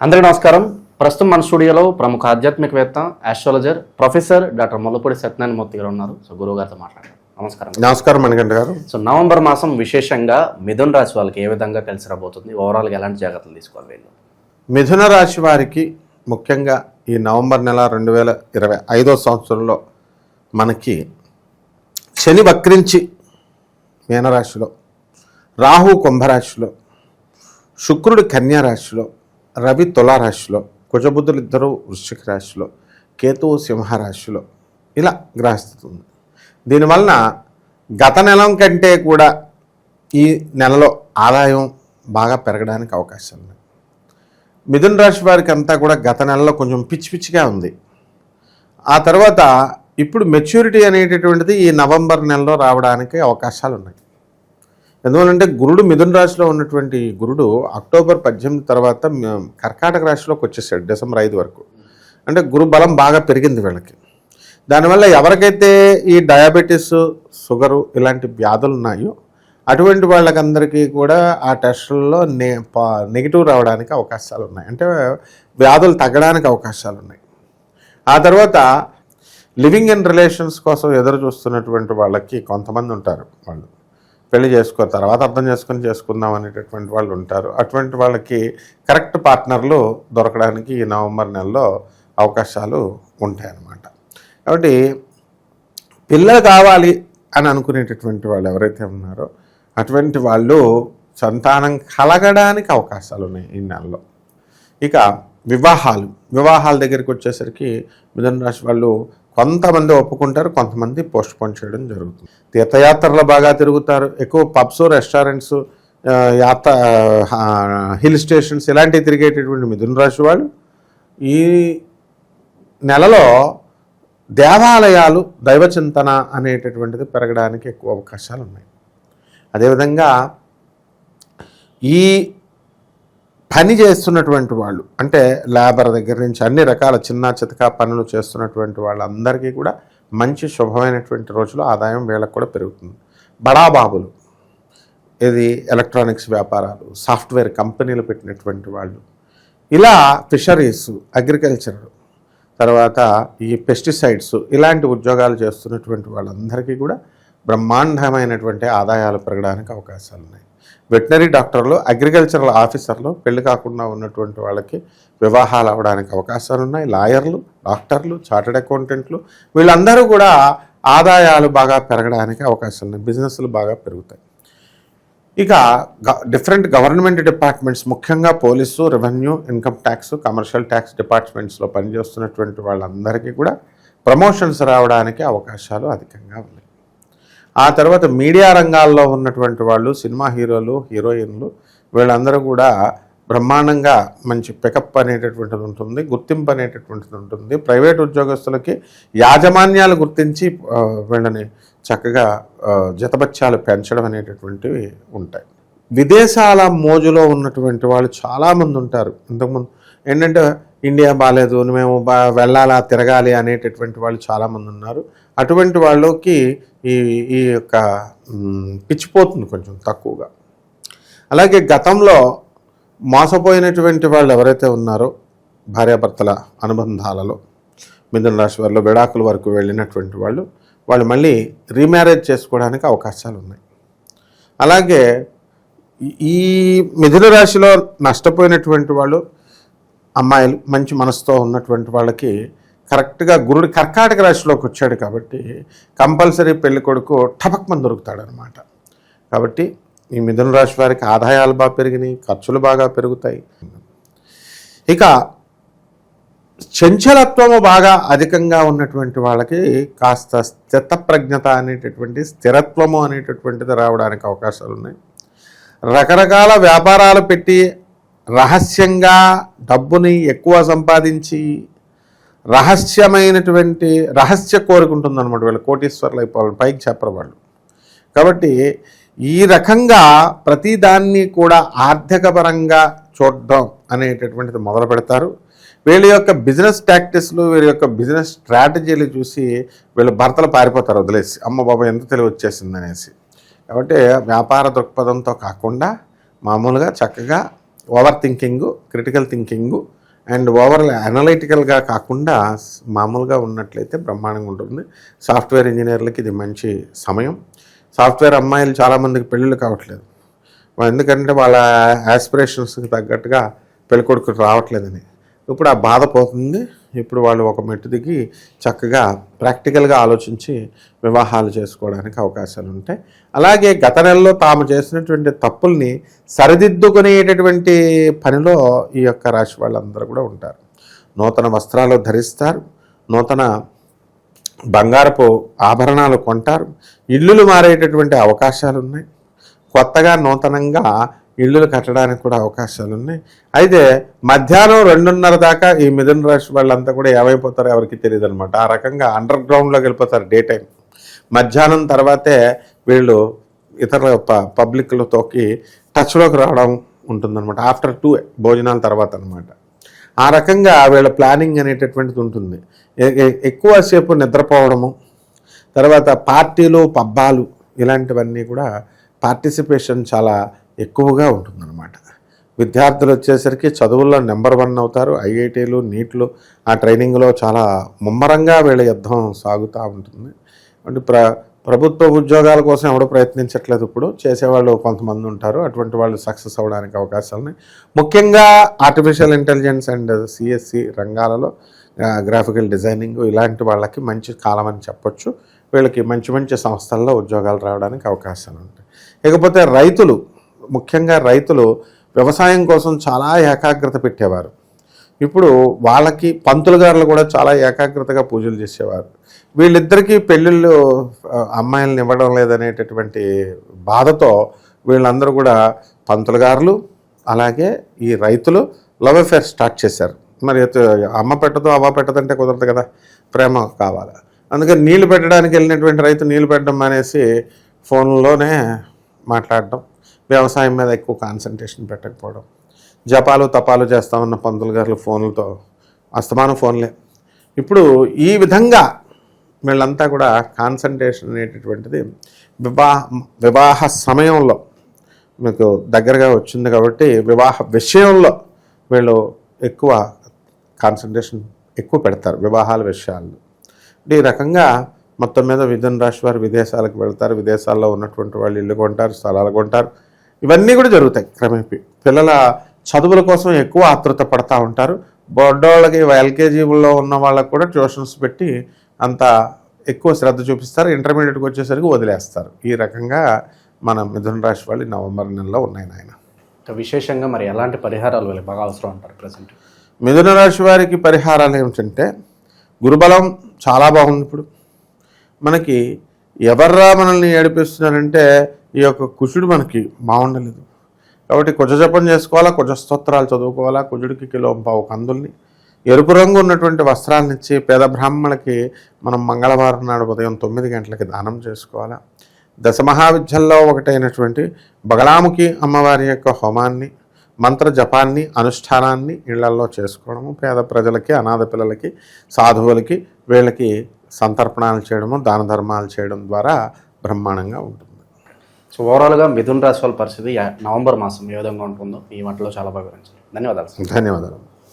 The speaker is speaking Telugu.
అందరికీ నమస్కారం. ప్రస్తుతం మన స్టూడియోలో ప్రముఖ ఆధ్యాత్మికవేత్త, astrologer, professor doctor Mullapudi Satyanarayana Murthy garu ఉన్నారు. సో గురువు గారితో మాట్లాడారు. నమస్కారం. నమస్కారం మణికంఠ గారు. సో నవంబర్ మాసం విశేషంగా మిథున రాశి వాళ్ళకి ఏ విధంగా కలిసి రాబోతుంది, ఓవరాల్గా ఎలాంటి జాగ్రత్తలు తీసుకోవాలి వీళ్ళు? మిథున రాశి వారికి ముఖ్యంగా ఈ నవంబర్ నెల 2025 సంవత్సరంలో మనకి శని వక్రించి మీనరాశిలో, రాహు కుంభరాశిలో, శుక్రుడు కన్యా రాశిలో, రవి తులారాశిలో, కుజబుద్ధులు ఇద్దరు వృశ్చిక రాశిలో, కేతువు సింహరాశిలో ఇలా గ్రహస్థితి ఉంది. దీనివలన గత నెల కంటే కూడా ఈ నెలలో ఆదాయం బాగా పెరగడానికి అవకాశాలు ఉన్నాయి. మిథున రాశి వారికి అంతా కూడా గత నెలలో కొంచెం పిచ్చిగా ఉంది. ఆ తర్వాత ఇప్పుడు మెచ్యూరిటీ అనేటటువంటిది ఈ నవంబర్ నెలలో రావడానికి అవకాశాలు ఉన్నాయి. ఎందువల్లంటే గురుడు మిథున రాశిలో ఉన్నటువంటి గురుడు అక్టోబర్ 18 తర్వాత కర్కాటక రాశిలోకి వచ్చేసాడు డిసెంబర్ 5 వరకు. అంటే గురు బలం బాగా పెరిగింది వీళ్ళకి. దానివల్ల ఎవరికైతే ఈ డయాబెటీస్, షుగరు ఇలాంటి వ్యాధులు ఉన్నాయో అటువంటి వాళ్ళకందరికీ కూడా ఆ టెస్టుల్లో నెగిటివ్ రావడానికి అవకాశాలు ఉన్నాయి. అంటే వ్యాధులు తగ్గడానికి అవకాశాలు ఉన్నాయి. ఆ తర్వాత లివింగ్ ఇన్ రిలేషన్స్ కోసం ఎదురు చూస్తున్నటువంటి వాళ్ళకి కొంతమంది ఉంటారు. వాళ్ళు పెళ్లి చేసుకున్న తర్వాత అర్థం చేసుకుందాం అనేటటువంటి వాళ్ళు ఉంటారు. అటువంటి వాళ్ళకి కరెక్ట్ పార్ట్నర్లు దొరకడానికి ఈ నవంబర్ నెలలో అవకాశాలు ఉంటాయన్నమాట. కాబట్టి పిల్లలు కావాలి అని అనుకునేటటువంటి వాళ్ళు ఎవరైతే ఉన్నారో అటువంటి వాళ్ళు సంతానం కలగడానికి అవకాశాలు ఉన్నాయి ఈ నెలలో. ఇక వివాహాల దగ్గరికి వచ్చేసరికి మిథున రాశి వాళ్ళు కొంతమంది ఒప్పుకుంటారు, కొంతమంది పోస్ట్పోన్ చేయడం జరుగుతుంది. తీర్థయాత్రలు బాగా తిరుగుతారు. ఎక్కువ పబ్స్, రెస్టారెంట్స్, హిల్ స్టేషన్స్ ఇలాంటివి తిరిగేటటువంటి మిథున రాశి వాళ్ళు ఈ నెలలో దేవాలయాలు, దైవచింతన అనేటటువంటిది పెరగడానికి ఎక్కువ అవకాశాలు ఉన్నాయి. అదేవిధంగా ఈ పని చేస్తున్నటువంటి వాళ్ళు, అంటే లేబర్ దగ్గర నుంచి అన్ని రకాల చిన్న చితకా పనులు చేస్తున్నటువంటి వాళ్ళందరికీ కూడా మంచి శుభమైనటువంటి రోజులు ఆదాయం వీళ్ళకు కూడా పెరుగుతుంది. బడాబాబులు, ఇది ఎలక్ట్రానిక్స్ వ్యాపారాలు, సాఫ్ట్వేర్ కంపెనీలు పెట్టినటువంటి వాళ్ళు, ఇలా ఫిషరీస్, అగ్రికల్చర్, తర్వాత ఈ పెస్టిసైడ్స్ ఇలాంటి ఉద్యోగాలు చేస్తున్నటువంటి వాళ్ళందరికీ కూడా బ్రహ్మాండమైనటువంటి ఆదాయాలు పెరగడానికి అవకాశాలు ఉన్నాయి. వెటనరీ డాక్టర్లు, అగ్రికల్చరల్ ఆఫీసర్లు, పెళ్లి కాకుండా ఉన్నటువంటి వాళ్ళకి వివాహాలు అవ్వడానికి అవకాశాలు ఉన్నాయి. లాయర్లు, డాక్టర్లు, చార్టెడ్ అకౌంటెంట్లు వీళ్ళందరూ కూడా ఆదాయాలు బాగా పెరగడానికి అవకాశాలు ఉన్నాయి. బిజినెస్లు బాగా పెరుగుతాయి. ఇక డిఫరెంట్ గవర్నమెంట్ డిపార్ట్మెంట్స్, ముఖ్యంగా police, revenue, income tax, commercial tax డిపార్ట్మెంట్స్లో పనిచేస్తున్నటువంటి వాళ్ళందరికీ కూడా ప్రమోషన్స్ రావడానికి అవకాశాలు అధికంగా ఉన్నాయి. ఆ తర్వాత మీడియా రంగాల్లో ఉన్నటువంటి వాళ్ళు, సినిమా హీరోలు, హీరోయిన్లు వీళ్ళందరూ కూడా బ్రహ్మాండంగా మంచి పికప్ అనేటటువంటిది ఉంటుంది, గుర్తింపు అనేటటువంటిది ఉంటుంది. ప్రైవేట్ ఉద్యోగస్తులకి యాజమాన్యాలు గుర్తించి వీళ్ళని చక్కగా జతబత్యాలు పెంచడం అనేటటువంటివి ఉంటాయి. విదేశాల మోజులో ఉన్నటువంటి వాళ్ళు చాలామంది ఉంటారు. ఇంతకుముందు ఏంటంటే ఇండియా బాగాలేదు, మేము వెళ్ళాలా, తిరగాలి అనేటటువంటి వాళ్ళు చాలామంది ఉన్నారు. అటువంటి వాళ్ళకి ఈ యొక్క పిచ్చిపోతుంది కొంచెం తక్కువగా. అలాగే గతంలో మోసపోయినటువంటి వాళ్ళు ఎవరైతే ఉన్నారో భార్యాభర్తల అనుబంధాలలో మిథున రాశి వారిలో విడాకుల వరకు వెళ్ళినటువంటి వాళ్ళు మళ్ళీ రీమ్యారేజ్ చేసుకోవడానికి అవకాశాలు ఉన్నాయి. అలాగే ఈ మిథున రాశిలో నష్టపోయినటువంటి వాళ్ళు, అమ్మాయిలు మంచి మనసుతో ఉన్నటువంటి వాళ్ళకి కరెక్ట్గా గురుడు కర్కాటక రాశిలోకి వచ్చాడు కాబట్టి కంపల్సరీ పెళ్లి కొడుకు టపక్మని దొరుకుతాడనమాట. కాబట్టి ఈ మిథున రాశి వారికి ఆదాయాలు బాగా పెరిగినాయి, ఖర్చులు బాగా పెరుగుతాయి. ఇక చంచలత్వము బాగా అధికంగా ఉన్నటువంటి వాళ్ళకి కాస్త స్థితప్రజ్ఞత అనేటటువంటి, స్థిరత్వము అనేటటువంటిది రావడానికి అవకాశాలు ఉన్నాయి. రకరకాల వ్యాపారాలు పెట్టి రహస్యంగా డబ్బుని ఎక్కువ సంపాదించి రహస్య కోరుకుంటుందన్నమాట. వీళ్ళు కోటీశ్వర్లు అయిపోవాలి, పైకి చెప్పరు వాళ్ళు. కాబట్టి ఈ రకంగా ప్రతిదాన్ని కూడా ఆర్థికపరంగా చూడడం అనేటటువంటిది మొదలు పెడతారు. వీళ్ళ యొక్క బిజినెస్ టాక్టిక్స్లు, వీళ్ళ యొక్క బిజినెస్ స్ట్రాటజీలు చూసి వీళ్ళు భర్తలు పారిపోతారు వదిలేసి, అమ్మ బాబా ఎంత తెలివి వచ్చేసింది అనేసి. కాబట్టి వ్యాపార దృక్పథంతో కాకుండా మామూలుగా చక్కగా over thinking, critical thinking and over అనలైటికల్గా కాకుండా మామూలుగా ఉన్నట్లయితే బ్రహ్మాండంగా ఉంటుంది. సాఫ్ట్వేర్ ఇంజనీర్లకి ఇది మంచి సమయం. సాఫ్ట్వేర్ అమ్మాయిలు చాలామందికి పెళ్ళిళ్ళు కావట్లేదు, ఎందుకంటే వాళ్ళ యాస్పిరేషన్స్కి తగ్గట్టుగా పెళ్ళికొడుకు రావట్లేదని. ఇప్పుడు ఆ బాధ పోతుంది. ఇప్పుడు వాళ్ళు ఒక మెట్టు దిగి చక్కగా ప్రాక్టికల్గా ఆలోచించి వివాహాలు చేసుకోవడానికి అవకాశాలు ఉంటాయి. అలాగే గత నెలలో తాము చేసినటువంటి తప్పుల్ని సరిదిద్దుకునేటటువంటి పనిలో ఈ యొక్క రాశి వాళ్ళందరూ కూడా ఉంటారు. నూతన వస్త్రాలు ధరిస్తారు, నూతన బంగారపు ఆభరణాలు కొంటారు, ఇల్లులు మారేటటువంటి అవకాశాలు ఉన్నాయి, కొత్తగా నూతనంగా ఇళ్ళు కట్టడానికి కూడా అవకాశాలు ఉన్నాయి. అయితే మధ్యాహ్నం 2:30 దాకా ఈ మిథున రాశి వాళ్ళంతా కూడా ఏమైపోతారో ఎవరికి తెలియదు అనమాట. ఆ రకంగా అండర్ గ్రౌండ్లోకి వెళ్ళిపోతారు డే టైం. మధ్యాహ్నం తర్వాతే వీళ్ళు ఇతర పబ్లిక్లతోకి టచ్లోకి రావడం ఉంటుందన్నమాట. ఆఫ్టర్ 2 భోజనాల తర్వాత అనమాట. ఆ రకంగా వీళ్ళ ప్లానింగ్ అనేటటువంటిది ఉంటుంది. ఎక్కువసేపు నిద్రపోవడము, తర్వాత పార్టీలు పబ్బాలు ఇలాంటివన్నీ కూడా పార్టిసిపేషన్ చాలా ఎక్కువగా ఉంటుందన్నమాట. విద్యార్థులు వచ్చేసరికి చదువుల్లో నెంబర్ 1 అవుతారు. ఐఐటీలు, నీట్లు ఆ ట్రైనింగ్లో చాలా ముమ్మరంగా వీళ్ళ యుద్ధం సాగుతూ ఉంటుంది. అంటే ప్రభుత్వ ఉద్యోగాల కోసం ఎవడో ప్రయత్నించట్లేదు, ఇప్పుడు చేసేవాళ్ళు కొంతమంది ఉంటారు. అటువంటి వాళ్ళు సక్సెస్ అవ్వడానికి అవకాశాలు ఉన్నాయి. ముఖ్యంగా ఆర్టిఫిషియల్ ఇంటెలిజెన్స్ అండ్ సిఎస్సి రంగాలలో గ్రాఫికల్ డిజైనింగ్ ఇలాంటి వాళ్ళకి మంచి కాలం అని చెప్పొచ్చు. వీళ్ళకి మంచి మంచి సంస్థల్లో ఉద్యోగాలు రావడానికి అవకాశాలు ఉంటాయి. ఇకపోతే రైతులు, ముఖ్యంగా రైతులు వ్యవసాయం కోసం చాలా ఏకాగ్రత పెట్టేవారు. ఇప్పుడు వాళ్ళకి పంతులు గారులు కూడా చాలా ఏకాగ్రతగా పూజలు చేసేవారు. వీళ్ళిద్దరికీ పెళ్ళిళ్ళు అమ్మాయిలను ఇవ్వడం లేదనేటటువంటి బాధతో వీళ్ళందరూ కూడా పంతులు గారులు అలాగే ఈ రైతులు లవ్ అఫేర్ స్టార్ట్ చేశారు. మరి అమ్మ పెట్టదు అవ్వ పెట్టదంటే కుదరదు కదా, ప్రేమ కావాలి. అందుకని నీళ్లు పెట్టడానికి వెళ్ళినటువంటి రైతు నీళ్లు పెట్టడం మానేసి ఫోన్లోనే మాట్లాడడం, వ్యవసాయం మీద ఎక్కువ కాన్సన్ట్రేషన్ పెట్టకపోవడం, జపాలు తపాలు చేస్తామన్న పంతులు గారు ఫోన్లతో అస్తమానం ఫోన్లే. ఇప్పుడు ఈ విధంగా వీళ్ళంతా కూడా కాన్సన్ట్రేషన్ అనేటటువంటిది వివాహ సమయంలో మీకు దగ్గరగా వచ్చింది కాబట్టి వివాహ విషయంలో వీళ్ళు ఎక్కువ కాన్సన్ట్రేషన్ ఎక్కువ పెడతారు వివాహాల విషయాల్లో. ఈ రకంగా మొత్తం మీద మిథున రాశి వారు విదేశాలకు వెళ్తారు, విదేశాల్లో ఉన్నటువంటి వాళ్ళు ఇల్లు కొంటారు, స్థలాలు కొంటారు. ఇవన్నీ కూడా జరుగుతాయి క్రమేపీ. పిల్లల చదువుల కోసం ఎక్కువ ఆతృత పడతా ఉంటారు. బొడ్డోళ్ళకి ఎల్కేజీలో ఉన్న వాళ్ళకు కూడా ట్యూషన్స్ పెట్టి అంత ఎక్కువ శ్రద్ధ చూపిస్తారు. ఇంటర్మీడియట్కి వచ్చేసరికి వదిలేస్తారు. ఈ రకంగా మన మిథున రాశి వాళ్ళు నవంబర్ నెలలో ఉన్నాయి నాయన. విశేషంగా మరి ఎలాంటి పరిహారాలు వీళ్ళకి బాగా అవసరం అంటారు ప్రజెంట్? మిథున రాశి వారికి పరిహారాలు ఏమిటంటే, గురుబలం చాలా బాగుంది. ఇప్పుడు మనకి ఎవర్రా మనల్ని ఏడిపిస్తున్నారంటే ఈ యొక్క కుజుడు మనకి బాగుండలేదు కాబట్టి కుజ జపం చేసుకోవాలా, కుజ స్తోత్రాలు చదువుకోవాలా, కుజుడికి 1.5 కిలో కందుల్ని ఎరుపు రంగు ఉన్నటువంటి వస్త్రాలను ఇచ్చి పేద బ్రాహ్మణులకి మనం మంగళవారం నాడు ఉదయం 9 గంటలకి దానం చేసుకోవాలా. దశమహావిద్యల్లో ఒకటైనటువంటి బగలాముఖి అమ్మవారి యొక్క హోమాన్ని, మంత్ర జపాన్ని, అనుష్ఠానాన్ని ఇళ్లల్లో చేసుకోవడము, పేద ప్రజలకి, అనాథ పిల్లలకి, సాధువులకి వీళ్ళకి సంతర్పణాలు చేయడము, దాన ధర్మాలు చేయడం ద్వారా బ్రహ్మాండంగా ఉంటుంది. సో ఓవరాల్గా మిథున రాశి వాళ్ళ పరిస్థితి నవంబర్ మాసం ఏ విధంగా ఉంటుందో ఈ మాటలో చాలా బాగా వివరించారు. ధన్యవాదాలు. ధన్యవాదాలు.